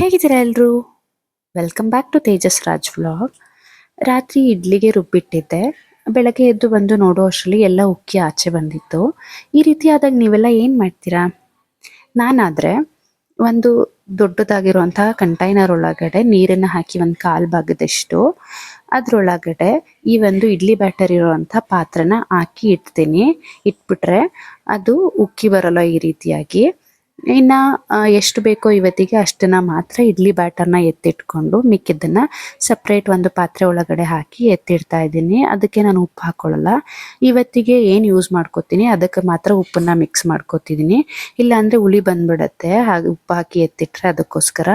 ಹೇಗಿದ್ದೀರಾ ಎಲ್ರು? Welcome back to Tejas Raj vlog. ರಾತ್ರಿ ಇಡ್ಲಿಗೆ ರುಬ್ಬಿಟ್ಟಿದ್ದೆ. ಬೆಳಗ್ಗೆ ಎದ್ದು ಬಂದು ನೋಡೋ ಅಷ್ಟರಲ್ಲಿ ಎಲ್ಲ ಉಕ್ಕಿ ಆಚೆ ಬಂದಿತ್ತು. ಈ ರೀತಿಯಾದಾಗ ನೀವೆಲ್ಲ ಏನು ಮಾಡ್ತೀರಾ? ನಾನಾದರೆ ಒಂದು ದೊಡ್ಡದಾಗಿರುವಂತಹ ಕಂಟೈನರ್ ಒಳಗಡೆ ನೀರನ್ನು ಹಾಕಿ ಒಂದು ಕಾಲು ಭಾಗದಷ್ಟು ಅದರೊಳಗಡೆ ಈ ಒಂದು ಇಡ್ಲಿ ಬ್ಯಾಟರ್ ಇರುವಂಥ ಪಾತ್ರನ ಹಾಕಿ ಇಡ್ತೀನಿ. ಇಟ್ಬಿಟ್ರೆ ಅದು ಉಕ್ಕಿ ಬರಲ್ಲ ಈ ರೀತಿಯಾಗಿ. ಇನ್ನು ಎಷ್ಟು ಬೇಕೋ ಇವತ್ತಿಗೆ ಅಷ್ಟನ್ನು ಮಾತ್ರ ಇಡ್ಲಿ ಬ್ಯಾಟರ್ನ ಎತ್ತಿಟ್ಕೊಂಡು ಮಿಕ್ಕಿದ್ದನ್ನು ಸಪ್ರೇಟ್ ಒಂದು ಪಾತ್ರೆ ಒಳಗಡೆ ಹಾಕಿ ಎತ್ತಿಡ್ತಾ ಇದ್ದೀನಿ. ಅದಕ್ಕೆ ನಾನು ಉಪ್ಪು ಹಾಕ್ಕೊಳ್ಳಲ್ಲ. ಇವತ್ತಿಗೆ ಏನು ಯೂಸ್ ಮಾಡ್ಕೋತೀನಿ ಅದಕ್ಕೆ ಮಾತ್ರ ಉಪ್ಪನ್ನು ಮಿಕ್ಸ್ ಮಾಡ್ಕೋತಿದ್ದೀನಿ. ಇಲ್ಲಾಂದರೆ ಹುಳಿ ಬಂದ್ಬಿಡುತ್ತೆ, ಹಾಗೆ ಉಪ್ಪು ಹಾಕಿ ಎತ್ತಿಟ್ರೆ ಅದಕ್ಕೋಸ್ಕರ.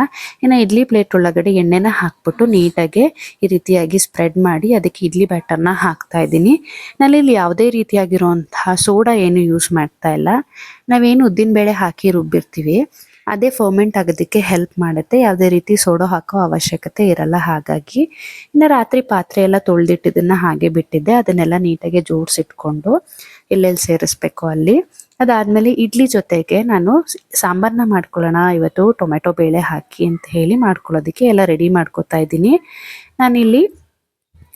ಇನ್ನು ಇಡ್ಲಿ ಪ್ಲೇಟ್ ಒಳಗಡೆ ಎಣ್ಣೆನ ಹಾಕ್ಬಿಟ್ಟು ನೀಟಾಗಿ ಈ ರೀತಿಯಾಗಿ ಸ್ಪ್ರೆಡ್ ಮಾಡಿ ಅದಕ್ಕೆ ಇಡ್ಲಿ ಬ್ಯಾಟರ್ನ ಹಾಕ್ತಾ ಇದ್ದೀನಿ. ನಾನಿಲ್ಲಿ ಯಾವುದೇ ರೀತಿಯಾಗಿರುವಂತಹ ಸೋಡಾ ಏನು ಯೂಸ್ ಮಾಡ್ತಾ ಇಲ್ಲ. ನಾವೇನು ಉದ್ದಿನಬೇಳೆ ಹಾಕಿ ರುಬ್ಬಿರ್ತೀವಿ ಅದೇ ಫರ್ಮೆಂಟ್ ಆಗೋದಕ್ಕೆ ಹೆಲ್ಪ್ ಮಾಡುತ್ತೆ. ಯಾವುದೇ ರೀತಿ ಸೋಡಾ ಹಾಕೋ ಅವಶ್ಯಕತೆ ಇರಲ್ಲ. ಹಾಗಾಗಿ ಇನ್ನು ರಾತ್ರಿ ಪಾತ್ರೆ ಎಲ್ಲ ತೊಳೆದಿಟ್ಟಿದ್ದನ್ನು ಹಾಗೆ ಬಿಟ್ಟಿದ್ದೆ. ಅದನ್ನೆಲ್ಲ ನೀಟಾಗಿ ಜೋಡಿಸಿಟ್ಕೊಂಡು ಎಲ್ಲೆಲ್ಲಿ ಸೇರಿಸ್ಬೇಕು ಅಲ್ಲಿ. ಅದಾದಮೇಲೆ ಇಡ್ಲಿ ಜೊತೆಗೆ ನಾನು ಸಾಂಬಾರನ್ನ ಮಾಡ್ಕೊಳ್ಳೋಣ ಇವತ್ತು ಟೊಮೆಟೊ ಬೇಳೆ ಹಾಕಿ ಅಂತ ಹೇಳಿ ಮಾಡ್ಕೊಳ್ಳೋದಕ್ಕೆ ಎಲ್ಲ ರೆಡಿ ಮಾಡ್ಕೊತಾ ಇದ್ದೀನಿ. ನಾನಿಲ್ಲಿ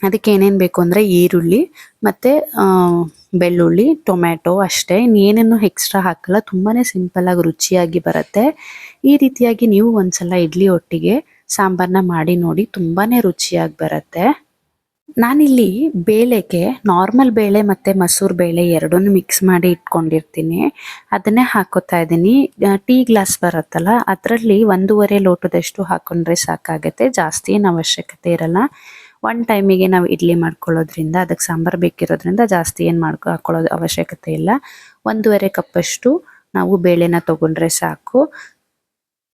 ಅದಕ್ಕೆ ಏನೇನು ಬೇಕು ಅಂದರೆ ಈರುಳ್ಳಿ ಮತ್ತು ಬೆಳ್ಳುಳ್ಳಿ, ಟೊಮ್ಯಾಟೊ ಅಷ್ಟೇ. ಇನ್ನೇನೇನು ಎಕ್ಸ್ಟ್ರಾ ಹಾಕಲ್ಲ. ತುಂಬಾ ಸಿಂಪಲ್ಲಾಗಿ ರುಚಿಯಾಗಿ ಬರುತ್ತೆ. ಈ ರೀತಿಯಾಗಿ ನೀವು ಒಂದ್ಸಲ ಇಡ್ಲಿ ಒಟ್ಟಿಗೆ ಸಾಂಬಾರನ್ನ ಮಾಡಿ ನೋಡಿ, ತುಂಬಾ ರುಚಿಯಾಗಿ ಬರುತ್ತೆ. ನಾನಿಲ್ಲಿ ಬೇಳೆಗೆ ನಾರ್ಮಲ್ ಬೇಳೆ ಮತ್ತು ಮಸೂರು ಬೇಳೆ ಎರಡನ್ನೂ ಮಿಕ್ಸ್ ಮಾಡಿ ಇಟ್ಕೊಂಡಿರ್ತೀನಿ. ಅದನ್ನೇ ಹಾಕೋತಾ ಇದ್ದೀನಿ. ಟೀ ಗ್ಲಾಸ್ ಬರುತ್ತಲ್ಲ ಅದರಲ್ಲಿ 1.5 ಲೋಟದಷ್ಟು ಹಾಕೊಂಡ್ರೆ ಸಾಕಾಗುತ್ತೆ. ಜಾಸ್ತಿ ಏನು ಅವಶ್ಯಕತೆ ಇರಲ್ಲ. ಒನ್ ಟೈಮಿಗೆ ನಾವು ಇಡ್ಲಿ ಮಾಡ್ಕೊಳ್ಳೋದ್ರಿಂದ ಅದಕ್ಕೆ ಸಾಂಬಾರು ಬೇಕಿರೋದ್ರಿಂದ ಜಾಸ್ತಿ ಏನು ಹಾಕೊಳ್ಳೋದು ಅವಶ್ಯಕತೆ ಇಲ್ಲ. 1.5 ಕಪ್ಪಷ್ಟು ನಾವು ಬೇಳೆನ ತೊಗೊಂಡ್ರೆ ಸಾಕು.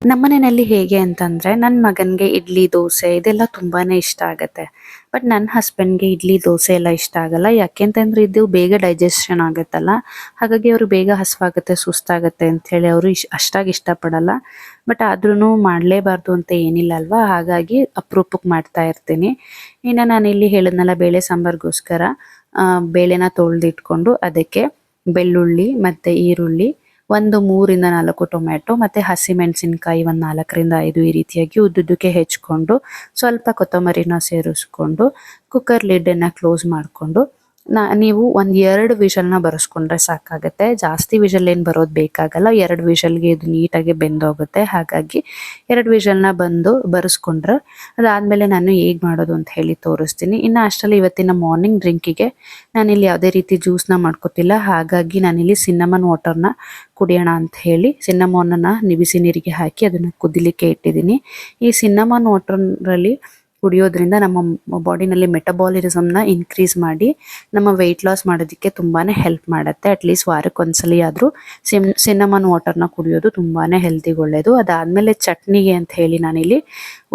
ನಮ್ಮನೆಯಲ್ಲಿ ಹೇಗೆ ಅಂತಂದರೆ ನನ್ನ ಮಗನಿಗೆ ಇಡ್ಲಿ ದೋಸೆ ಇದೆಲ್ಲ ತುಂಬಾ ಇಷ್ಟ ಆಗುತ್ತೆ. ಬಟ್ ನನ್ನ ಹಸ್ಬೆಂಡ್ಗೆ ಇಡ್ಲಿ ದೋಸೆ ಎಲ್ಲ ಇಷ್ಟ ಆಗಲ್ಲ. ಯಾಕೆಂತಂದರೆ ಇದು ಬೇಗ ಡೈಜೆಷನ್ ಆಗುತ್ತಲ್ಲ, ಹಾಗಾಗಿ ಅವರು ಬೇಗ ಹಸಿವಾಗುತ್ತೆ, ಸುಸ್ತಾಗುತ್ತೆ ಅಂಥೇಳಿ ಅವರು ಅಷ್ಟಾಗಿ ಇಷ್ಟಪಡಲ್ಲ. ಬಟ್ ಆದ್ರೂ ಮಾಡಲೇಬಾರ್ದು ಅಂತ ಏನಿಲ್ಲ ಅಲ್ವಾ, ಹಾಗಾಗಿ ಅಪರೂಪಕ್ಕೆ ಮಾಡ್ತಾ ಇರ್ತೀನಿ. ಇನ್ನು ನಾನಿಲ್ಲಿ ಹೇಳಿದ್ನಲ್ಲ ಬೇಳೆ ಸಾಂಬಾರಿಗೋಸ್ಕರ ಬೇಳೆನ ತೊಳೆದಿಟ್ಕೊಂಡು ಅದಕ್ಕೆ ಬೆಳ್ಳುಳ್ಳಿ ಮತ್ತು ಈರುಳ್ಳಿ, ಒಂದು 3-4 ಟೊಮ್ಯಾಟೊ ಮತ್ತು ಹಸಿಮೆಣಸಿನ್ಕಾಯಿ ಒಂದು 4-5 ಈ ರೀತಿಯಾಗಿ ಉದ್ದುದ್ದಕ್ಕೆ ಹೆಚ್ಕೊಂಡು ಸ್ವಲ್ಪ ಕೊತ್ತಂಬರಿನ ಸೇರಿಸ್ಕೊಂಡು ಕುಕ್ಕರ್ ಲಿಡ್ಡನ್ನು ಕ್ಲೋಸ್ ಮಾಡಿಕೊಂಡು ನೀವು ಒಂದು 2 ವಿಷಲ್ನ ಬರೆಸ್ಕೊಂಡ್ರೆ ಸಾಕಾಗುತ್ತೆ. ಜಾಸ್ತಿ ವಿಷಲ್ ಏನು ಬರೋದು ಬೇಕಾಗಲ್ಲ. 2 ವಿಷಲ್ಗೆ ಇದು ನೀಟಾಗಿ ಬೆಂದೋಗುತ್ತೆ. ಹಾಗಾಗಿ 2 ವಿಷಲ್ನ ಬರೆಸ್ಕೊಂಡ್ರೆ ಅದಾದಮೇಲೆ ನಾನು ಹೇಗೆ ಮಾಡೋದು ಅಂತ ಹೇಳಿ ತೋರಿಸ್ತೀನಿ. ಇನ್ನು ಅಷ್ಟರಲ್ಲಿ ಇವತ್ತಿನ ಮಾರ್ನಿಂಗ್ ಡ್ರಿಂಕಿಗೆ ನಾನಿಲ್ಲಿ ಯಾವುದೇ ರೀತಿ ಜ್ಯೂಸ್ನ ಮಾಡ್ಕೊತಿಲ್ಲ. ಹಾಗಾಗಿ ನಾನಿಲ್ಲಿ ಸಿನ್ನಮನ್ ವಾಟರ್ನ ಕುಡಿಯೋಣ ಅಂತ ಹೇಳಿ ಸಿನ್ನಮೋನನ್ನು ಬಿಸಿ ನೀರಿಗೆ ಹಾಕಿ ಅದನ್ನು ಕುದಿಲಿಕ್ಕೆ ಇಟ್ಟಿದ್ದೀನಿ. ಈ ಸಿನ್ನಮನ್ ವಾಟರಲ್ಲಿ ಕುಡಿಯೋದ್ರಿಂದ ನಮ್ಮ ಬಾಡಿನಲ್ಲಿ ಮೆಟಬಾಲಿಸಮ್ನ ಇನ್ಕ್ರೀಸ್ ಮಾಡಿ ನಮ್ಮ ವೆಯ್ಟ್ ಲಾಸ್ ಮಾಡೋದಕ್ಕೆ ತುಂಬಾ ಹೆಲ್ಪ್ ಮಾಡುತ್ತೆ. ಅಟ್ಲೀಸ್ಟ್ ವಾರಕ್ಕೊಂದ್ಸಲಿ ಆದರೂ ಸಿನ್ನಮನ್ ವಾಟರ್ನ ಕುಡಿಯೋದು ತುಂಬಾ ಹೆಲ್ತಿಗೆ ಒಳ್ಳೆಯದು. ಅದಾದಮೇಲೆ ಚಟ್ನಿಗೆ ಅಂತ ಹೇಳಿ ನಾನಿಲ್ಲಿ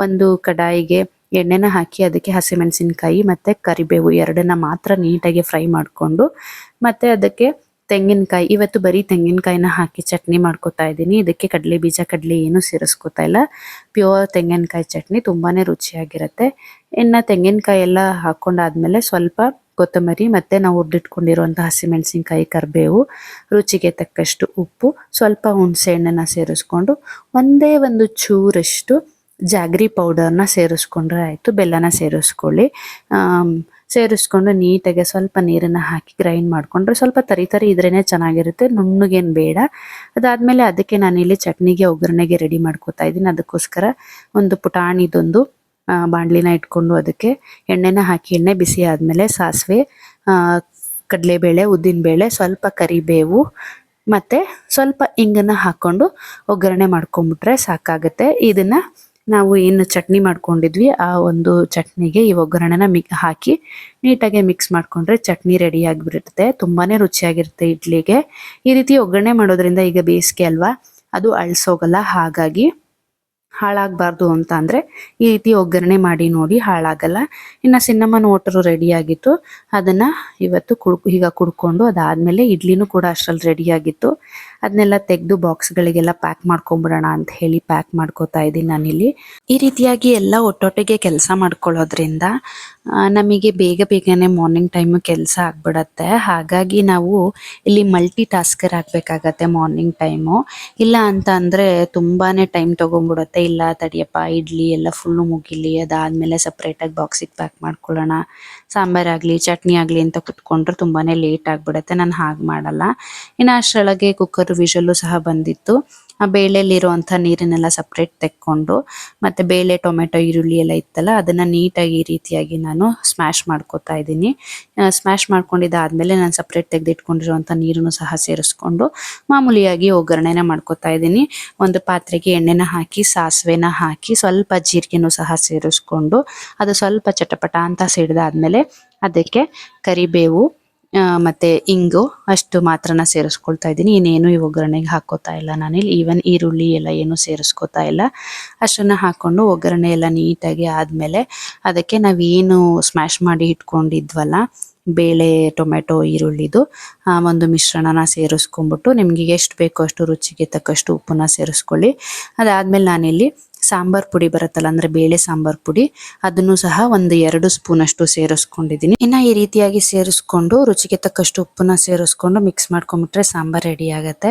ಒಂದು ಕಡಾಯಿಗೆ ಎಣ್ಣೆನ ಹಾಕಿ ಅದಕ್ಕೆ ಹಸಿಮೆಣಸಿನ್ಕಾಯಿ ಮತ್ತು ಕರಿಬೇವು ಎರಡನ್ನ ಮಾತ್ರ ನೀಟಾಗಿ ಫ್ರೈ ಮಾಡಿಕೊಂಡು ಮತ್ತು ಅದಕ್ಕೆ ತೆಂಗಿನಕಾಯಿ, ಇವತ್ತು ಬರೀ ತೆಂಗಿನಕಾಯಿನ ಹಾಕಿ ಚಟ್ನಿ ಮಾಡ್ಕೊತಾ ಇದ್ದೀನಿ. ಇದಕ್ಕೆ ಕಡಲೆ ಬೀಜ ಕಡಲೆ ಏನೂ ಸೇರಿಸ್ಕೊತಾ ಇಲ್ಲ. ಪ್ಯೂರ್ ತೆಂಗಿನಕಾಯಿ ಚಟ್ನಿ ತುಂಬಾ ರುಚಿಯಾಗಿರುತ್ತೆ. ಇನ್ನು ತೆಂಗಿನಕಾಯಿ ಎಲ್ಲ ಹಾಕ್ಕೊಂಡಾದ್ಮೇಲೆ ಸ್ವಲ್ಪ ಕೊತ್ತಂಬರಿ ಮತ್ತು ನಾವು ಹುರಿದಿಟ್ಕೊಂಡಿರುವಂಥ ಹಸಿಮೆಣಸಿನ್ಕಾಯಿ, ಕರಿಬೇವು, ರುಚಿಗೆ ತಕ್ಕಷ್ಟು ಉಪ್ಪು, ಸ್ವಲ್ಪ ಹುಣಸೆ ಹಣ್ಣನ್ನು ಸೇರಿಸ್ಕೊಂಡು ಒಂದೇ ಒಂದು ಚೂರಷ್ಟು ಜಾಗ್ರಿ ಪೌಡರ್ನ ಸೇರಿಸ್ಕೊಂಡ್ರೆ ಆಯಿತು. ಬೆಲ್ಲನ ಸೇರಿಸ್ಕೊಂಡು ನೀಟಾಗಿ ಸ್ವಲ್ಪ ನೀರನ್ನು ಹಾಕಿ ಗ್ರೈಂಡ್ ಮಾಡಿಕೊಂಡ್ರೆ ಸ್ವಲ್ಪ ತರಿ ಇದ್ರೇ ಚೆನ್ನಾಗಿರುತ್ತೆ, ನುಣ್ಣಗೇನು ಬೇಡ. ಅದಾದಮೇಲೆ ಅದಕ್ಕೆ ನಾನಿಲ್ಲಿ ಚಟ್ನಿಗೆ ಒಗ್ಗರಣೆಗೆ ರೆಡಿ ಮಾಡ್ಕೋತಾ ಇದ್ದೀನಿ. ಅದಕ್ಕೋಸ್ಕರ ಒಂದು ಪುಟಾಣಿದೊಂದು ಬಾಣಲಿನ ಇಟ್ಕೊಂಡು ಅದಕ್ಕೆ ಎಣ್ಣೆನ ಹಾಕಿ ಎಣ್ಣೆ ಬಿಸಿ ಆದಮೇಲೆ ಸಾಸಿವೆ, ಕಡಲೆಬೇಳೆ, ಉದ್ದಿನಬೇಳೆ, ಸ್ವಲ್ಪ ಕರಿಬೇವು ಮತ್ತು ಸ್ವಲ್ಪ ಇಂಗನ್ನು ಹಾಕ್ಕೊಂಡು ಒಗ್ಗರಣೆ ಮಾಡ್ಕೊಂಬಿಟ್ರೆ ಸಾಕಾಗುತ್ತೆ. ಇದನ್ನು ನಾವು ಏನು ಚಟ್ನಿ ಮಾಡ್ಕೊಂಡಿದ್ವಿ ಆ ಒಂದು ಚಟ್ನಿಗೆ ಈ ಒಗ್ಗರಣೆನ ಹಾಕಿ ನೀಟಾಗಿ ಮಿಕ್ಸ್ ಮಾಡಿಕೊಂಡ್ರೆ ಚಟ್ನಿ ರೆಡಿ ಆಗಿಬಿಡುತ್ತೆ. ತುಂಬಾ ರುಚಿಯಾಗಿರುತ್ತೆ ಇಡ್ಲಿಗೆ. ಈ ರೀತಿ ಒಗ್ಗರಣೆ ಮಾಡೋದ್ರಿಂದ ಈಗ ಬೇಸಿಗೆ ಅಲ್ವಾ, ಅದು ಅಳಿಸೋಗಲ್ಲ. ಹಾಗಾಗಿ ಹಾಳಾಗಬಾರ್ದು ಅಂತ ಅಂದರೆ ಈ ರೀತಿ ಒಗ್ಗರಣೆ ಮಾಡಿ ನೋಡಿ, ಹಾಳಾಗಲ್ಲ. ಇನ್ನು ಸಿನ್ನಮನ್ ವಾಟರು ರೆಡಿಯಾಗಿತ್ತು. ಅದನ್ನು ಇವತ್ತು ಈಗ ಕುಡ್ಕೊಂಡು ಅದಾದಮೇಲೆ ಇಡ್ಲಿನೂ ಕೂಡ ಅಷ್ಟರಲ್ಲಿ ರೆಡಿಯಾಗಿತ್ತು. ಅದನ್ನೆಲ್ಲ ತೆಗೆದು ಬಾಕ್ಸ್ಗಳಿಗೆಲ್ಲ ಪ್ಯಾಕ್ ಮಾಡ್ಕೊಂಬಿಡೋಣ ಅಂತ ಹೇಳಿ ಪ್ಯಾಕ್ ಮಾಡ್ಕೋತಾ ಇದ್ದೀನಿ ನಾನಿಲ್ಲಿ. ಈ ರೀತಿಯಾಗಿ ಎಲ್ಲ ಒಟ್ಟೊಟ್ಟಿಗೆ ಕೆಲಸ ಮಾಡ್ಕೊಳ್ಳೋದ್ರಿಂದ ನಮಗೆ ಬೇಗ ಬೇಗನೆ ಮಾರ್ನಿಂಗ್ ಟೈಮು ಕೆಲಸ ಆಗ್ಬಿಡತ್ತೆ. ಹಾಗಾಗಿ ನಾವು ಇಲ್ಲಿ ಮಲ್ಟಿ ಟಾಸ್ಕರ್ ಆಗಬೇಕಾಗತ್ತೆ ಮಾರ್ನಿಂಗ್ ಟೈಮು. ಇಲ್ಲ ಅಂತ ಅಂದರೆ ತುಂಬಾ ಟೈಮ್ ತೊಗೊಂಡ್ಬಿಡುತ್ತೆ. ಇಲ್ಲ ತಡಿಯಪ್ಪ ಇಡ್ಲಿ ಎಲ್ಲ ಫುಲ್ಲು ಮುಗಿಲಿ, ಅದಾದಮೇಲೆ ಸಪ್ರೇಟಾಗಿ ಬಾಕ್ಸಿಗೆ ಪ್ಯಾಕ್ ಮಾಡ್ಕೊಳ್ಳೋಣ, ಸಾಂಬಾರಾಗಲಿ ಚಟ್ನಿ ಆಗಲಿ ಅಂತ ಕುತ್ಕೊಂಡ್ರೆ ತುಂಬಾ ಲೇಟ್ ಆಗಿಬಿಡುತ್ತೆ. ನಾನು ಹಾಗೆ ಮಾಡಲ್ಲ. ಇನ್ನು ಅಷ್ಟರೊಳಗೆ ಕುಕ್ಕರ್ ವಿಷಲ್ಲು ಸಹ ಬಂದಿತ್ತು. ಆ ಬೇಳೆಲಿರುವಂಥ ನೀರನ್ನೆಲ್ಲ ಸಪ್ರೇಟ್ ತೆಕ್ಕೊಂಡು ಮತ್ತು ಬೇಳೆ ಟೊಮೆಟೊ ಈರುಳ್ಳಿ ಎಲ್ಲ ಇತ್ತಲ್ಲ ಅದನ್ನು ನೀಟಾಗಿ ಈ ರೀತಿಯಾಗಿ ನಾನು ಸ್ಮ್ಯಾಶ್ ಮಾಡ್ಕೊತಾ ಇದ್ದೀನಿ. ಸ್ಮ್ಯಾಶ್ ಮಾಡ್ಕೊಂಡಿದ್ದಾದಮೇಲೆ ನಾನು ಸಪ್ರೇಟ್ ತೆಗೆದಿಟ್ಕೊಂಡಿರುವಂಥ ನೀರನ್ನು ಸಹ ಸೇರಿಸ್ಕೊಂಡು ಮಾಮೂಲಿಯಾಗಿ ಒಗ್ಗರಣೆನ ಮಾಡ್ಕೊತಾ ಇದ್ದೀನಿ. ಒಂದು ಪಾತ್ರೆಗೆ ಎಣ್ಣೆನ ಹಾಕಿ ಸಾಸಿವೆನ ಹಾಕಿ ಸ್ವಲ್ಪ ಜೀರಿಗೆನೂ ಸಹ ಸೇರಿಸ್ಕೊಂಡು ಅದು ಸ್ವಲ್ಪ ಚಟಪಟ ಅಂತ ಸಿಡಿದಾದ್ಮೇಲೆ ಅದಕ್ಕೆ ಕರಿಬೇವು ಮತ್ತು ಇಂಗು ಅಷ್ಟು ಮಾತ್ರನ ಸೇರಿಸ್ಕೊಳ್ತಾ ಇದ್ದೀನಿ. ಇನ್ನೇನು ಈ ಒಗ್ಗರಣೆಗೆ ಹಾಕೋತಾ ಇಲ್ಲ ನಾನಿಲ್ಲಿ. ಈವನ್ ಈರುಳ್ಳಿ ಎಲ್ಲ ಏನು ಸೇರಿಸ್ಕೊತಾ ಇಲ್ಲ. ಅಷ್ಟನ್ನು ಹಾಕ್ಕೊಂಡು ಒಗ್ಗರಣೆ ಎಲ್ಲ ನೀಟಾಗಿ ಆದಮೇಲೆ ಅದಕ್ಕೆ ನಾವೇನು ಸ್ಮ್ಯಾಶ್ ಮಾಡಿ ಇಟ್ಕೊಂಡಿದ್ವಲ್ಲ ಬೇಳೆ ಟೊಮೆಟೊ ಈರುಳ್ಳಿದು ಒಂದು ಮಿಶ್ರಣನ ಸೇರಿಸ್ಕೊಂಬಿಟ್ಟು ನಿಮಗೆ ಎಷ್ಟು ಬೇಕೋ ಅಷ್ಟು ರುಚಿಗೆ ತಕ್ಕಷ್ಟು ಉಪ್ಪನ್ನ ಸೇರಿಸ್ಕೊಳ್ಳಿ. ಅದಾದಮೇಲೆ ನಾನಿಲ್ಲಿ ಸಾಂಬಾರ್ ಪುಡಿ ಬರುತ್ತಲ್ಲ, ಅಂದರೆ ಬೇಳೆ ಸಾಂಬಾರ್ ಪುಡಿ, ಅದನ್ನು ಸಹ ಒಂದು 2 ಸ್ಪೂನಷ್ಟು ಸೇರಿಸ್ಕೊಂಡಿದ್ದೀನಿ. ಇನ್ನು ಈ ರೀತಿಯಾಗಿ ಸೇರಿಸ್ಕೊಂಡು ರುಚಿಗೆ ತಕ್ಕಷ್ಟು ಉಪ್ಪನ್ನ ಸೇರಿಸ್ಕೊಂಡು ಮಿಕ್ಸ್ ಮಾಡ್ಕೊಂಬಿಟ್ರೆ ಸಾಂಬಾರ್ ರೆಡಿ ಆಗುತ್ತೆ.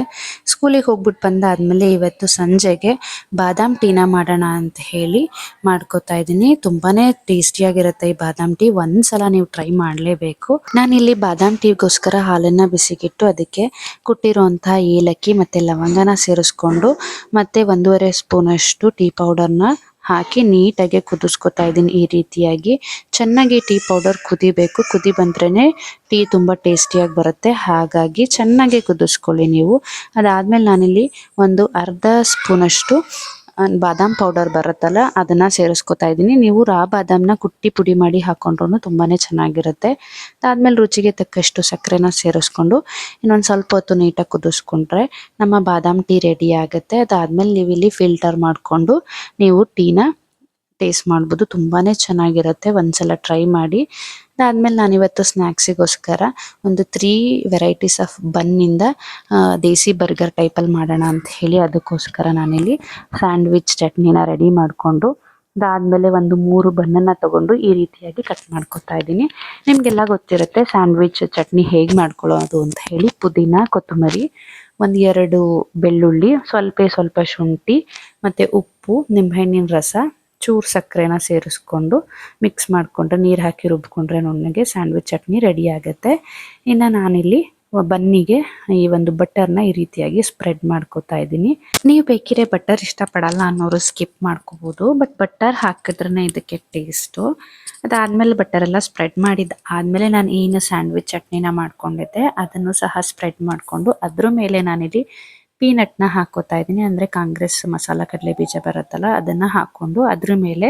ಸ್ಕೂಲಿಗೆ ಹೋಗ್ಬಿಟ್ಟು ಬಂದಾದಮೇಲೆ ಇವತ್ತು ಸಂಜೆಗೆ ಬಾದಾಮ್ ಟೀನ ಮಾಡೋಣ ಅಂತ ಹೇಳಿ ಮಾಡ್ಕೋತಾ ಇದ್ದೀನಿ. ತುಂಬಾ ಟೇಸ್ಟಿಯಾಗಿರುತ್ತೆ ಈ ಬಾದಾಮ್ ಟೀ. ಒಂದ್ಸಲ ನೀವು ಟ್ರೈ ಮಾಡಲೇಬೇಕು. ನಾನಿಲ್ಲಿ ಬಾದಾಮ್ ಟೀಗೋಸ್ಕರ ಹಾಲನ್ನು ಬಿಸಿಗಿಟ್ಟು ಅದಕ್ಕೆ ಕುಟ್ಟಿರುವಂಥ ಏಲಕ್ಕಿ ಮತ್ತು ಲವಂಗನ ಸೇರಿಸ್ಕೊಂಡು ಮತ್ತು 1.5 ಸ್ಪೂನಷ್ಟು ಟೀ ಪೌಡರ್ನ ಹಾಕಿ ನೀಟಾಗಿ ಕುದಿಸ್ಕೊತಾ ಇದ್ದೀನಿ. ಈ ರೀತಿಯಾಗಿ ಚೆನ್ನಾಗಿ ಟೀ ಪೌಡರ್ ಕುದಿಬೇಕು. ಕುದಿ ಬಂದ್ರೇ ಟೀ ತುಂಬ ಟೇಸ್ಟಿಯಾಗಿ ಬರುತ್ತೆ. ಹಾಗಾಗಿ ಚೆನ್ನಾಗಿ ಕುದಿಸ್ಕೊಳ್ಳಿ ನೀವು. ಅದಾದಮೇಲೆ ನಾನಿಲ್ಲಿ ಒಂದು ಅರ್ಧ ಸ್ಪೂನಷ್ಟು ಬಾದಾಮ್ ಪೌಡರ್ ಬರುತ್ತಲ್ಲ ಅದನ್ನು ಸೇರಿಸ್ಕೊತಾ ಇದ್ದೀನಿ. ನೀವು ರಾ ಬಾದಾಮನ್ನ ಕುಟ್ಟಿ ಪುಡಿ ಮಾಡಿ ಹಾಕೊಂಡ್ರೂ ತುಂಬಾ ಚೆನ್ನಾಗಿರುತ್ತೆ. ಅದಾದಮೇಲೆ ರುಚಿಗೆ ತಕ್ಕಷ್ಟು ಸಕ್ಕರೆನ ಸೇರಿಸ್ಕೊಂಡು ಇನ್ನೊಂದು ಸ್ವಲ್ಪ ಹೊತ್ತು ನೀಟಾಗಿ ಕುದಿಸ್ಕೊಂಡ್ರೆ ನಮ್ಮ ಬಾದಾಮ್ ಟೀ ರೆಡಿ ಆಗುತ್ತೆ. ಅದಾದಮೇಲೆ ನೀವು ಇಲ್ಲಿ ಫಿಲ್ಟರ್ ಮಾಡಿಕೊಂಡು ನೀವು ಟೀನ ಟೇಸ್ಟ್ ಮಾಡ್ಬೋದು. ತುಂಬಾ ಚೆನ್ನಾಗಿರುತ್ತೆ. ಒಂದ್ಸಲ ಟ್ರೈ ಮಾಡಿ. ಅದಾದಮೇಲೆ ನಾನಿವತ್ತು ಸ್ನ್ಯಾಕ್ಸಿಗೋಸ್ಕರ ಒಂದು 3 ವೆರೈಟೀಸ್ ಆಫ್ ಬನ್ನಿಂದ ದೇಸಿ ಬರ್ಗರ್ ಟೈಪಲ್ಲಿ ಮಾಡೋಣ ಅಂತ ಹೇಳಿ ಅದಕ್ಕೋಸ್ಕರ ನಾನಿಲ್ಲಿ ಸ್ಯಾಂಡ್ವಿಚ್ ಚಟ್ನಿನ ರೆಡಿ ಮಾಡಿಕೊಂಡು ಅದಾದಮೇಲೆ ಒಂದು 3 ಬನ್ನನ್ನು ತೊಗೊಂಡು ಈ ರೀತಿಯಾಗಿ ಕಟ್ ಮಾಡ್ಕೊತಾ ಇದ್ದೀನಿ. ನಿಮಗೆಲ್ಲ ಗೊತ್ತಿರುತ್ತೆ ಸ್ಯಾಂಡ್ವಿಚ್ ಚಟ್ನಿ ಹೇಗೆ ಮಾಡ್ಕೊಳ್ಳೋದು ಅಂತ ಹೇಳಿ. ಪುದೀನ, ಕೊತ್ತಂಬರಿ, ಒಂದು 2 ಬೆಳ್ಳುಳ್ಳಿ, ಸ್ವಲ್ಪ ಶುಂಠಿ ಮತ್ತು ಉಪ್ಪು, ನಿಂಬೆಹಣ್ಣಿನ ರಸ, ಚೂರು ಸಕ್ಕರೆನ ಸೇರಿಸ್ಕೊಂಡು ಮಿಕ್ಸ್ ಮಾಡಿಕೊಂಡ್ರೆ ನೀರು ಹಾಕಿ ರುಬ್ಕೊಂಡ್ರೆ ನುಣ್ಣಗೆ ಸ್ಯಾಂಡ್ವಿಚ್ ಚಟ್ನಿ ರೆಡಿ ಆಗುತ್ತೆ. ಇನ್ನು ನಾನಿಲ್ಲಿ ಬನ್ನಿಗೆ ಈ ಒಂದು ಬಟರ್ನ ಈ ರೀತಿಯಾಗಿ ಸ್ಪ್ರೆಡ್ ಮಾಡ್ಕೋತಾ ಇದ್ದೀನಿ. ನೀವು ಬೇಕಿದ್ರೆ ಬಟರ್ ಇಷ್ಟಪಡಲ್ಲ ಅನ್ನೋರು ಸ್ಕಿಪ್ ಮಾಡ್ಕೋಬೋದು. ಬಟ್ ಬಟರ್ ಹಾಕಿದ್ರೇ ಇದಕ್ಕೆ ಟೇಸ್ಟು. ಅದಾದಮೇಲೆ ಬಟರೆಲ್ಲ ಸ್ಪ್ರೆಡ್ ಮಾಡಿದ ಆದಮೇಲೆ ನಾನು ಏನು ಸ್ಯಾಂಡ್ವಿಚ್ ಚಟ್ನಿನ ಮಾಡ್ಕೊಂಡಿದ್ದೆ ಅದನ್ನು ಸಹ ಸ್ಪ್ರೆಡ್ ಮಾಡಿಕೊಂಡು ಅದ್ರ ಮೇಲೆ ನಾನಿಲ್ಲಿ ಪೀನಟ್ನ ಹಾಕೋತಾ ಇದ್ದೀನಿ. ಅಂದರೆ ಕಾಂಗ್ರೆಸ್ ಮಸಾಲ ಕಡಲೆ ಬೀಜ ಬರುತ್ತಲ್ಲ ಅದನ್ನು ಹಾಕ್ಕೊಂಡು ಅದ್ರ ಮೇಲೆ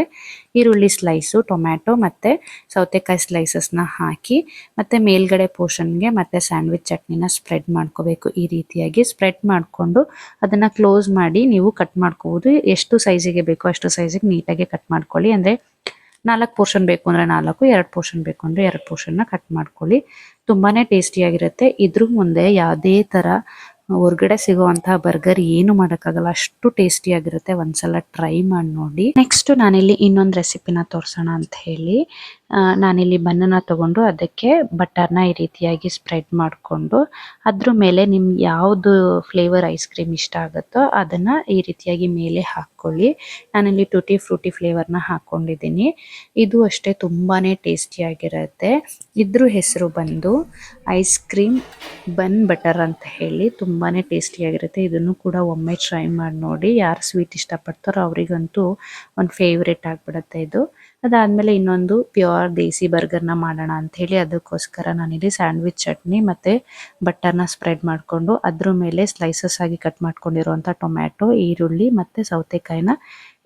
ಈರುಳ್ಳಿ ಸ್ಲೈಸು, ಟೊಮ್ಯಾಟೊ ಮತ್ತು ಸೌತೆಕಾಯಿ ಸ್ಲೈಸಸ್ನ ಹಾಕಿ ಮತ್ತು ಮೇಲ್ಗಡೆ ಪೋರ್ಷನ್ಗೆ ಮತ್ತು ಸ್ಯಾಂಡ್ವಿಚ್ ಚಟ್ನಿನ ಸ್ಪ್ರೆಡ್ ಮಾಡ್ಕೋಬೇಕು. ಈ ರೀತಿಯಾಗಿ ಸ್ಪ್ರೆಡ್ ಮಾಡಿಕೊಂಡು ಅದನ್ನು ಕ್ಲೋಸ್ ಮಾಡಿ ನೀವು ಕಟ್ ಮಾಡ್ಕೋಬೋದು. ಎಷ್ಟು ಸೈಜಿಗೆ ಬೇಕೋ ಅಷ್ಟು ಸೈಜಿಗೆ ನೀಟಾಗಿ ಕಟ್ ಮಾಡ್ಕೊಳ್ಳಿ. ಅಂದರೆ 4 ಪೋರ್ಷನ್ ಬೇಕು ಅಂದರೆ 4, 2 ಪೋರ್ಷನ್ ಬೇಕು ಅಂದರೆ 2 ಪೋರ್ಷನ್ನ ಕಟ್ ಮಾಡ್ಕೊಳ್ಳಿ. ತುಂಬಾ ಟೇಸ್ಟಿಯಾಗಿರುತ್ತೆ. ಇದ್ರ ಮುಂದೆ ಯಾವುದೇ ಥರ ಹೊರಗಡೆ ಸಿಗುವಂತಹ ಬರ್ಗರ್ ಏನು ಮಾಡೋಕ್ಕಾಗಲ್ಲ, ಅಷ್ಟು ಟೇಸ್ಟಿಯಾಗಿರುತ್ತೆ. ಒಂದ್ಸಲ ಟ್ರೈ ಮಾಡಿ ನೋಡಿ. ನೆಕ್ಸ್ಟ್ ನಾನಿಲ್ಲಿ ಇನ್ನೊಂದು ರೆಸಿಪಿನ ತೋರಿಸೋಣ ಅಂತ ಹೇಳಿ ನಾನಿಲ್ಲಿ ಬನ್ನನ್ನು ತೊಗೊಂಡು ಅದಕ್ಕೆ ಬಟರ್ನ ಈ ರೀತಿಯಾಗಿ ಸ್ಪ್ರೆಡ್ ಮಾಡಿಕೊಂಡು ಅದ್ರ ಮೇಲೆ ನಿಮ್ಗೆ ಯಾವುದು ಫ್ಲೇವರ್ ಐಸ್ ಕ್ರೀಮ್ ಇಷ್ಟ ಆಗುತ್ತೋ ಅದನ್ನು ಈ ರೀತಿಯಾಗಿ ಮೇಲೆ ಹಾಕ್ಕೊಳ್ಳಿ. ನಾನಿಲ್ಲಿ ಟೂಟಿ ಫ್ರೂಟಿ ಫ್ಲೇವರ್ನ ಹಾಕ್ಕೊಂಡಿದ್ದೀನಿ. ಇದು ಅಷ್ಟೇ ತುಂಬಾ ಟೇಸ್ಟಿಯಾಗಿರುತ್ತೆ. ಇದ್ರ ಹೆಸರು ಬಂದು ಐಸ್ ಕ್ರೀಮ್ ಬನ್ ಬಟರ್ ಅಂತ ಹೇಳಿ. ತುಂಬಾ ಟೇಸ್ಟಿಯಾಗಿರುತ್ತೆ. ಇದನ್ನು ಕೂಡ ಒಮ್ಮೆ ಟ್ರೈ ಮಾಡಿ ನೋಡಿ. ಯಾರು ಸ್ವೀಟ್ ಇಷ್ಟಪಡ್ತಾರೋ ಅವರಿಗಂತೂ ಒಂದು ಫೇವ್ರೇಟ್ ಆಗಿಬಿಡುತ್ತೆ ಇದು. ಅದಾದಮೇಲೆ ಇನ್ನೊಂದು ಪ್ಯೂರ್ ದೇಸಿ ಬರ್ಗರ್ನ ಮಾಡೋಣ ಅಂಥೇಳಿ ಅದಕ್ಕೋಸ್ಕರ ನಾನಿಲ್ಲಿ ಸ್ಯಾಂಡ್ವಿಚ್ ಚಟ್ನಿ ಮತ್ತು ಬಟರ್ನ ಸ್ಪ್ರೆಡ್ ಮಾಡಿಕೊಂಡು ಅದ್ರ ಮೇಲೆ ಸ್ಲೈಸಸ್ ಆಗಿ ಕಟ್ ಮಾಡ್ಕೊಂಡಿರುವಂಥ ಟೊಮ್ಯಾಟೊ, ಈರುಳ್ಳಿ ಮತ್ತು ಸೌತೆಕಾಯಿನ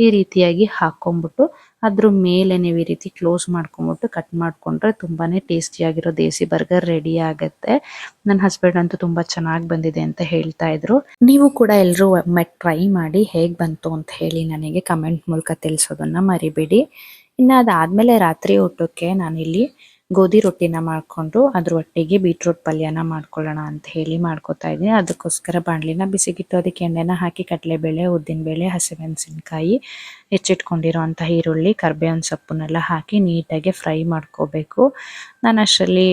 ಈ ರೀತಿಯಾಗಿ ಹಾಕ್ಕೊಂಬಿಟ್ಟು ಅದ್ರ ಮೇಲೆ ನೀವು ಈ ರೀತಿ ಕ್ಲೋಸ್ ಮಾಡ್ಕೊಂಬಿಟ್ಟು ಕಟ್ ಮಾಡಿಕೊಂಡ್ರೆ ತುಂಬಾ ಟೇಸ್ಟಿಯಾಗಿರೋ ದೇಸಿ ಬರ್ಗರ್ ರೆಡಿ ಆಗುತ್ತೆ. ನನ್ನ ಹಸ್ಬೆಂಡ್ ಅಂತೂ ತುಂಬ ಚೆನ್ನಾಗಿ ಬಂದಿದೆ ಅಂತ ಹೇಳ್ತಾ ಇದ್ರು. ನೀವು ಕೂಡ ಎಲ್ಲರೂ ಒಮ್ಮೆ ಟ್ರೈ ಮಾಡಿ ಹೇಗೆ ಬಂತು ಅಂತ ಹೇಳಿ ನನಗೆ ಕಮೆಂಟ್ ಮೂಲಕ ತಿಳಿಸೋದನ್ನು ಮರಿಬೇಡಿ. ಇನ್ನು ಅದಾದಮೇಲೆ ರಾತ್ರಿ ಊಟಕ್ಕೆ ನಾನಿಲ್ಲಿ ಗೋಧಿ ರೊಟ್ಟಿನ ಮಾಡಿಕೊಂಡು ಅದ್ರ ಒಟ್ಟಿಗೆ ಬೀಟ್ರೂಟ್ ಪಲ್ಯನ ಮಾಡ್ಕೊಳ್ಳೋಣ ಅಂತ ಹೇಳಿ ಮಾಡ್ಕೊತಾ ಇದ್ದೀನಿ. ಅದಕ್ಕೋಸ್ಕರ ಬಾಣಲಿನ ಬಿಸಿಗಿಟ್ಟು ಅದಕ್ಕೆ ಎಣ್ಣೆನ ಹಾಕಿ ಕಡಲೆಬೇಳೆ, ಉದ್ದಿನಬೇಳೆ, ಹಸಿಮೆಣಸಿನ್ಕಾಯಿ, ಹೆಚ್ಚಿಟ್ಕೊಂಡಿರೋಂಥ ಈರುಳ್ಳಿ, ಕರ್ಬೇವಿನ ಸೊಪ್ಪನ್ನೆಲ್ಲ ಹಾಕಿ ನೀಟಾಗಿ ಫ್ರೈ ಮಾಡ್ಕೋಬೇಕು. ನಾನು ಅಷ್ಟರಲ್ಲಿ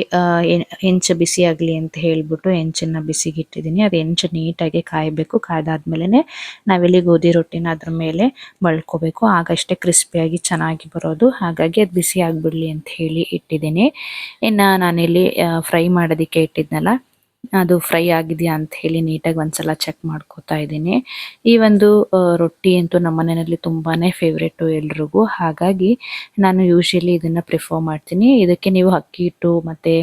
ಹೆಂಚು ಬಿಸಿ ಆಗಲಿ ಅಂತ ಹೇಳಿಬಿಟ್ಟು ಹೆಂಚನ್ನು ಬಿಸಿಗಿಟ್ಟಿದ್ದೀನಿ. ಅದು ಹೆಂಚು ನೀಟಾಗಿ ಕಾಯಬೇಕು. ಕಾಯ್ದಾದ್ಮೇಲೆ ನಾವಿಲ್ಲಿ ಗೋಧಿ ರೊಟ್ಟಿನ ಅದ್ರ ಮೇಲೆ ಬಳ್ಕೋಬೇಕು. ಆಗಷ್ಟೇ ಕ್ರಿಸ್ಪಿಯಾಗಿ ಚೆನ್ನಾಗಿ ಬರೋದು. ಹಾಗಾಗಿ ಅದು ಬಿಸಿ ಆಗಿಬಿಡಲಿ ಅಂತ ಹೇಳಿ ಇಟ್ಟಿದ್ದೀನಿ. ಇನ್ನು ನಾನಿಲ್ಲಿ ಫ್ರೈ ಮಾಡೋದಕ್ಕೆ ಇಟ್ಟಿದ್ನಲ್ಲ, ಅದು ಫ್ರೈ ಆಗಿದೆಯಾ ಅಂತ ಹೇಳಿ ನೀಟಾಗಿ ಒಂದ್ಸಲ ಚೆಕ್ ಮಾಡ್ಕೋತಾ ಇದ್ದೀನಿ. ಈ ಒಂದು ರೊಟ್ಟಿ ಅಂತೂ ನಮ್ಮ ಮನೆಯಲ್ಲಿ ತುಂಬಾನೇ ಫೇವ್ರೇಟು ಎಲ್ರಿಗೂ. ಹಾಗಾಗಿ ನಾನು ಯೂಶಲಿ ಇದನ್ನ ಪ್ರಿಫರ್ ಮಾಡ್ತೀನಿ. ಇದಕ್ಕೆ ನೀವು ಅಕ್ಕಿ ಹಿಟ್ಟು ಮತ್ತೆ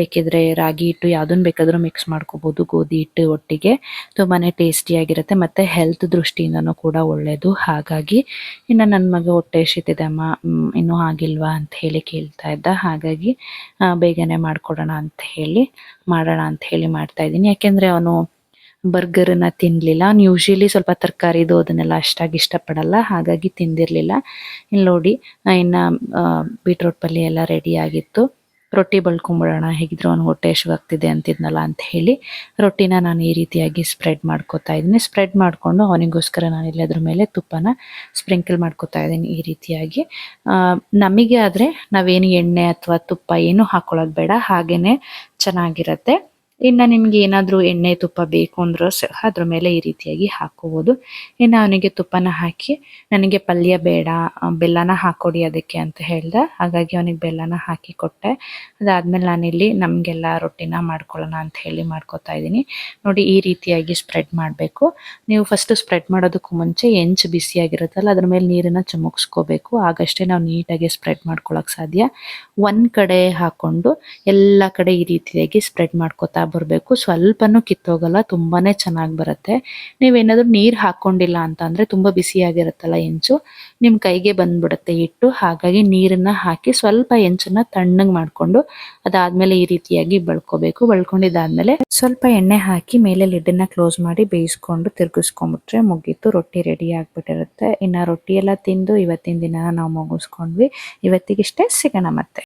ಬೇಕಿದ್ರೆ ರಾಗಿ ಹಿಟ್ಟು ಯಾವುದನ್ನು ಬೇಕಾದರೂ ಮಿಕ್ಸ್ ಮಾಡ್ಕೋಬಹುದು. ಗೋಧಿ ಹಿಟ್ಟು ಒಟ್ಟಿಗೆ ತುಂಬಾನೇ ಟೇಸ್ಟಿಯಾಗಿರುತ್ತೆ ಮತ್ತೆ ಹೆಲ್ತ್ ದೃಷ್ಟಿಯಿಂದನೂ ಕೂಡ ಒಳ್ಳೆಯದು. ಹಾಗಾಗಿ ಇನ್ನು ನನ್ನ ಮಗ ಹೊಟ್ಟೆ ಹಸಿತಿದೆ ಅಮ್ಮ, ಇನ್ನೂ ಆಗಿಲ್ವಾ ಅಂತ ಹೇಳಿ ಕೇಳ್ತಾ ಇದ್ದ. ಹಾಗಾಗಿ ಬೇಗನೆ ಮಾಡ್ಕೊಡೋಣ ಅಂತ ಹೇಳಿ ಮಾಡೋಣ ಅಂತ ಹೇಳಿ ಮಾಡ್ತಾ ಇದ್ದೀನಿ. ಯಾಕೆಂದ್ರೆ ಅವನು ಬರ್ಗರನ್ನ ತಿನ್ನಲಿಲ್ಲ. ಅವ್ನು ಯೂಶಲಿ ಸ್ವಲ್ಪ ತರಕಾರಿದು ಅದನ್ನೆಲ್ಲ ಅಷ್ಟಾಗಿ ಇಷ್ಟಪಡಲ್ಲ, ಹಾಗಾಗಿ ತಿಂದಿರಲಿಲ್ಲ. ಇಲ್ಲಿ ನೋಡಿ ಇನ್ನು ಬೀಟ್ರೋಟ್ ಪಲ್ಯ ಎಲ್ಲ ರೆಡಿ ಆಗಿತ್ತು. ರೊಟ್ಟಿ ಬಳ್ಕೊಂಬಿಡೋಣ, ಹೇಗಿದ್ರು ಅವ್ನು ಹೊಟ್ಟೆ ಹಸಿವಾಗ್ತಿದೆ ಅಂತಿದ್ನಲ್ಲ ಅಂತ ಹೇಳಿ ರೊಟ್ಟಿನ ನಾನು ಈ ರೀತಿಯಾಗಿ ಸ್ಪ್ರೆಡ್ ಮಾಡ್ಕೋತಾ ಇದ್ದೀನಿ. ಸ್ಪ್ರೆಡ್ ಮಾಡಿಕೊಂಡು ಅವನಿಗೋಸ್ಕರ ನಾನಿಲ್ಲಿ ಅದ್ರ ಮೇಲೆ ತುಪ್ಪನ ಸ್ಪ್ರಿಂಕಲ್ ಮಾಡ್ಕೋತಾ ಇದ್ದೀನಿ ಈ ರೀತಿಯಾಗಿ. ನಮಗೆ ಆದರೆ ನಾವೇನು ಎಣ್ಣೆ ಅಥವಾ ತುಪ್ಪ ಏನು ಹಾಕೊಳ್ಳೋದು ಬೇಡ, ಹಾಗೇನೆ ಚೆನ್ನಾಗಿರುತ್ತೆ. ಇನ್ನು ನಿಮ್ಗೆ ಏನಾದರೂ ಎಣ್ಣೆ ತುಪ್ಪ ಬೇಕು ಅಂದ್ರೂ ಸಹ ಅದ್ರ ಮೇಲೆ ಈ ರೀತಿಯಾಗಿ ಹಾಕೋಬೋದು. ಇನ್ನು ಅವನಿಗೆ ತುಪ್ಪನ ಹಾಕಿ, ನನಗೆ ಪಲ್ಯ ಬೇಡ ಬೆಲ್ಲನ ಹಾಕೊಡಿ ಅದಕ್ಕೆ ಅಂತ ಹೇಳ್ದೆ. ಹಾಗಾಗಿ ಅವನಿಗೆ ಬೆಲ್ಲನ ಹಾಕಿ ಕೊಟ್ಟೆ. ಅದಾದ್ಮೇಲೆ ನಾನಿಲ್ಲಿ ನಮಗೆಲ್ಲ ರೊಟ್ಟಿನ ಮಾಡ್ಕೊಳ್ಳೋಣ ಅಂತ ಹೇಳಿ ಮಾಡ್ಕೊತಾ ಇದ್ದೀನಿ. ನೋಡಿ ಈ ರೀತಿಯಾಗಿ ಸ್ಪ್ರೆಡ್ ಮಾಡಬೇಕು. ನೀವು ಫಸ್ಟ್ ಸ್ಪ್ರೆಡ್ ಮಾಡೋದಕ್ಕೂ ಮುಂಚೆ ಹೆಂಚು ಬಿಸಿಯಾಗಿರುತ್ತಲ್ಲ ಅದ್ರ ಮೇಲೆ ನೀರನ್ನು ಚುಮುಕ್ಸ್ಕೋಬೇಕು. ಆಗಷ್ಟೇ ನಾವು ನೀಟಾಗಿ ಸ್ಪ್ರೆಡ್ ಮಾಡ್ಕೊಳಕ್ಕೆ ಸಾಧ್ಯ. ಒಂದು ಕಡೆ ಹಾಕ್ಕೊಂಡು ಎಲ್ಲ ಕಡೆ ಈ ರೀತಿಯಾಗಿ ಸ್ಪ್ರೆಡ್ ಮಾಡ್ಕೊತಾ ಬರಬೇಕು. ಸ್ವಲ್ಪನೂ ಕಿತ್ತೋಗಲ್ಲ, ತುಂಬಾನೇ ಚೆನ್ನಾಗಿ ಬರುತ್ತೆ. ನೀವೇನಾದ್ರೂ ನೀರು ಹಾಕೊಂಡಿಲ್ಲ ಅಂತ ಅಂದ್ರೆ ತುಂಬಾ ಬಿಸಿಯಾಗಿರುತ್ತಲ್ಲ ಹೆಂಚು, ನಿಮ್ಮ ಕೈಗೆ ಬಂದ್ಬಿಡುತ್ತೆ ಹಿಟ್ಟು. ಹಾಗಾಗಿ ನೀರನ್ನ ಹಾಕಿ ಸ್ವಲ್ಪ ಹೆಂಚನ್ನ ತಣ್ಣಗೆ ಮಾಡಿಕೊಂಡು ಅದಾದ್ಮೇಲೆ ಈ ರೀತಿಯಾಗಿ ಬಳ್ಕೋಬೇಕು. ಬಳ್ಕೊಂಡಿದ್ದಾದ್ಮೇಲೆ ಸ್ವಲ್ಪ ಎಣ್ಣೆ ಹಾಕಿ ಮೇಲೆ ಲಿಡ್ಡನ್ನ ಕ್ಲೋಸ್ ಮಾಡಿ ಬೇಯಿಸ್ಕೊಂಡು ತಿರ್ಗಿಸ್ಕೊಂಡ್ಬಿಟ್ರೆ ಮುಗೀತು, ರೊಟ್ಟಿ ರೆಡಿ ಆಗ್ಬಿಟ್ಟಿರುತ್ತೆ. ಇನ್ನು ರೊಟ್ಟಿ ಎಲ್ಲ ತಿಂದು ಇವತ್ತಿನ ದಿನ ನಾವು ಮುಗಿಸ್ಕೊಂಡ್ವಿ. ಇವತ್ತಿಗಿಷ್ಟೇ, ಸಿಗೋಣ ಮತ್ತೆ.